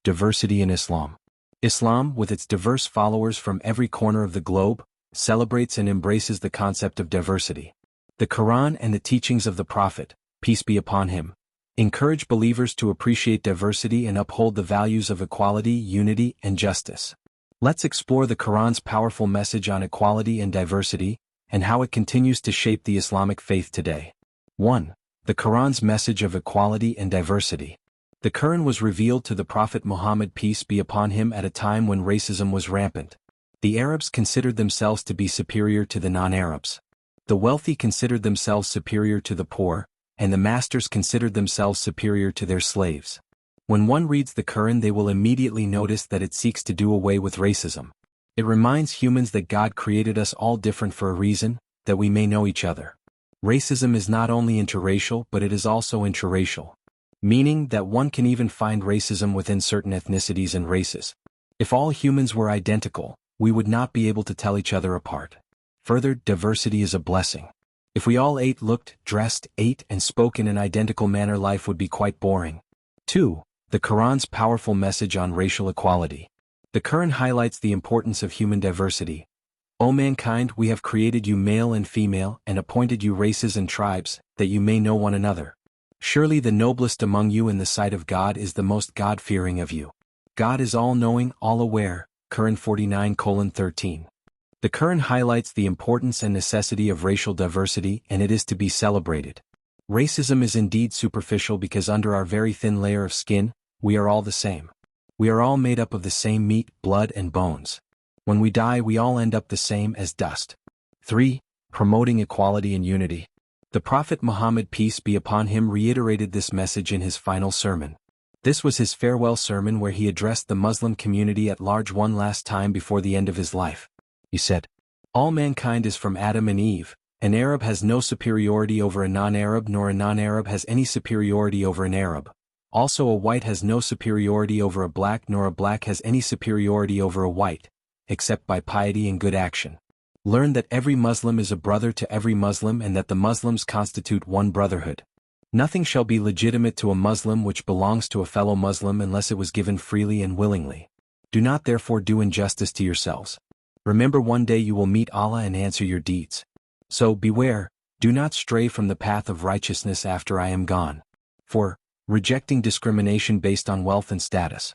Diversity in Islam. Islam, with its diverse followers from every corner of the globe, celebrates and embraces the concept of diversity. The Qur'an and the teachings of the Prophet, peace be upon him, encourage believers to appreciate diversity and uphold the values of equality, unity, and justice. Let's explore the Qur'an's powerful message on equality and diversity, and how it continues to shape the Islamic faith today. 1. The Qur'an's message of equality and diversity. The Qur'an was revealed to the Prophet Muhammad, peace be upon him, at a time when racism was rampant. The Arabs considered themselves to be superior to the non-Arabs. The wealthy considered themselves superior to the poor, and the masters considered themselves superior to their slaves. When one reads the Qur'an, they will immediately notice that it seeks to do away with racism. It reminds humans that God created us all different for a reason, that we may know each other. Racism is not only interracial, but it is also intraracial, meaning that one can even find racism within certain ethnicities and races. If all humans were identical, we would not be able to tell each other apart. Further, diversity is a blessing. If we all ate, looked, dressed, ate, and spoke in an identical manner, life would be quite boring. 2. The Qur'an's powerful message on racial equality. The Qur'an highlights the importance of human diversity. O mankind, we have created you male and female, and appointed you races and tribes, that you may know one another. Surely the noblest among you in the sight of God is the most God-fearing of you. God is all-knowing, all-aware. Qur'an 49:13. The Qur'an highlights the importance and necessity of racial diversity, and it is to be celebrated. Racism is indeed superficial because under our very thin layer of skin, we are all the same. We are all made up of the same meat, blood, and bones. When we die, we all end up the same as dust. 3. Promoting equality and unity. The Prophet Muhammad, peace be upon him, reiterated this message in his final sermon. This was his farewell sermon where he addressed the Muslim community at large one last time before the end of his life. He said, "All mankind is from Adam and Eve. An Arab has no superiority over a non-Arab, nor a non-Arab has any superiority over an Arab. Also a white has no superiority over a black, nor a black has any superiority over a white, except by piety and good action. Learn that every Muslim is a brother to every Muslim and that the Muslims constitute one brotherhood. Nothing shall be legitimate to a Muslim which belongs to a fellow Muslim unless it was given freely and willingly. Do not therefore do injustice to yourselves. Remember one day you will meet Allah and answer your deeds. So beware, do not stray from the path of righteousness after I am gone." 4. Rejecting discrimination based on wealth and status.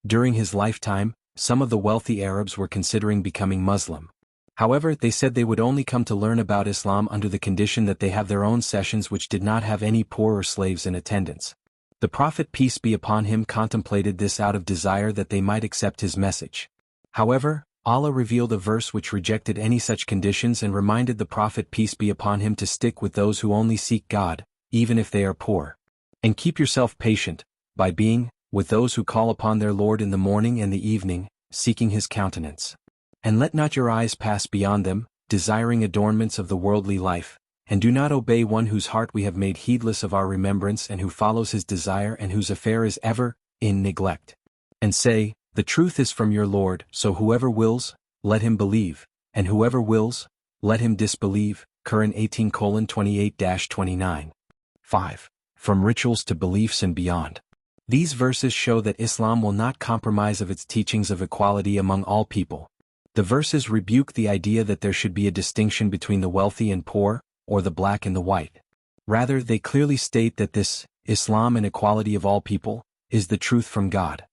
During his lifetime, some of the wealthy Arabs were considering becoming Muslim. However, they said they would only come to learn about Islam under the condition that they have their own sessions which did not have any poor or slaves in attendance. The Prophet, peace be upon him, contemplated this out of desire that they might accept his message. However, Allah revealed a verse which rejected any such conditions and reminded the Prophet, peace be upon him, to stick with those who only seek God, even if they are poor. And keep yourself patient, by being with those who call upon their Lord in the morning and the evening, seeking his countenance. And let not your eyes pass beyond them, desiring adornments of the worldly life, and do not obey one whose heart we have made heedless of our remembrance and who follows his desire and whose affair is ever in neglect. And say, the truth is from your Lord, so whoever wills, let him believe, and whoever wills, let him disbelieve. Qur'an 18:28-29. 5. From rituals to beliefs and beyond. These verses show that Islam will not compromise of its teachings of equality among all people. The verses rebuke the idea that there should be a distinction between the wealthy and poor, or the black and the white. Rather, they clearly state that this Islam and equality of all people is the truth from God.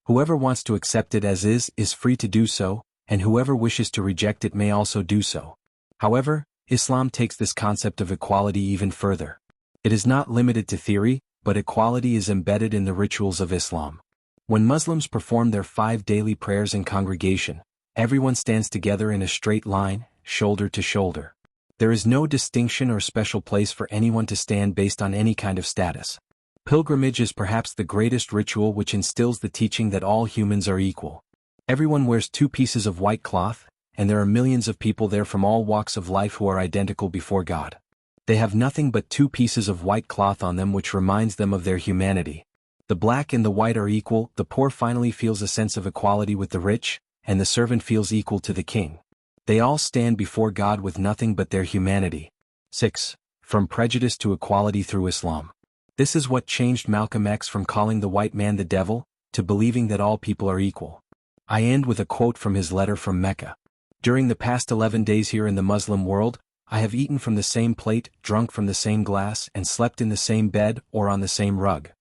Whoever wants to accept it as is free to do so, and whoever wishes to reject it may also do so. However, Islam takes this concept of equality even further. It is not limited to theory, but equality is embedded in the rituals of Islam. When Muslims perform their 5 daily prayers in congregation, everyone stands together in a straight line, shoulder to shoulder. There is no distinction or special place for anyone to stand based on any kind of status. Pilgrimage is perhaps the greatest ritual which instills the teaching that all humans are equal. Everyone wears 2 pieces of white cloth, and there are millions of people there from all walks of life who are identical before God. They have nothing but 2 pieces of white cloth on them, which reminds them of their humanity. The black and the white are equal. The poor finally feels a sense of equality with the rich, and the servant feels equal to the king. They all stand before God with nothing but their humanity. 6. From prejudice to equality through Islam. This is what changed Malcolm X from calling the white man the devil, to believing that all people are equal. I end with a quote from his letter from Mecca. During the past 11 days here in the Muslim world, I have eaten from the same plate, drunk from the same glass, and slept in the same bed or on the same rug,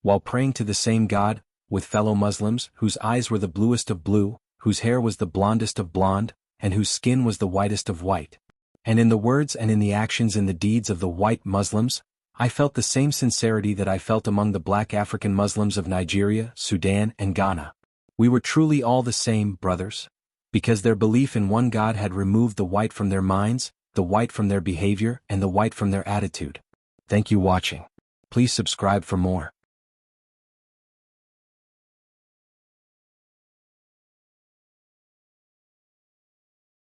while praying to the same God, with fellow Muslims whose eyes were the bluest of blue, whose hair was the blondest of blonde, and whose skin was the whitest of white. And in the words and in the actions and the deeds of the white Muslims, I felt the same sincerity that I felt among the black African Muslims of Nigeria, Sudan, and Ghana. We were truly all the same, brothers, because their belief in one God had removed the white from their minds, the white from their behavior, and the white from their attitude. Thank you for watching. Please subscribe for more.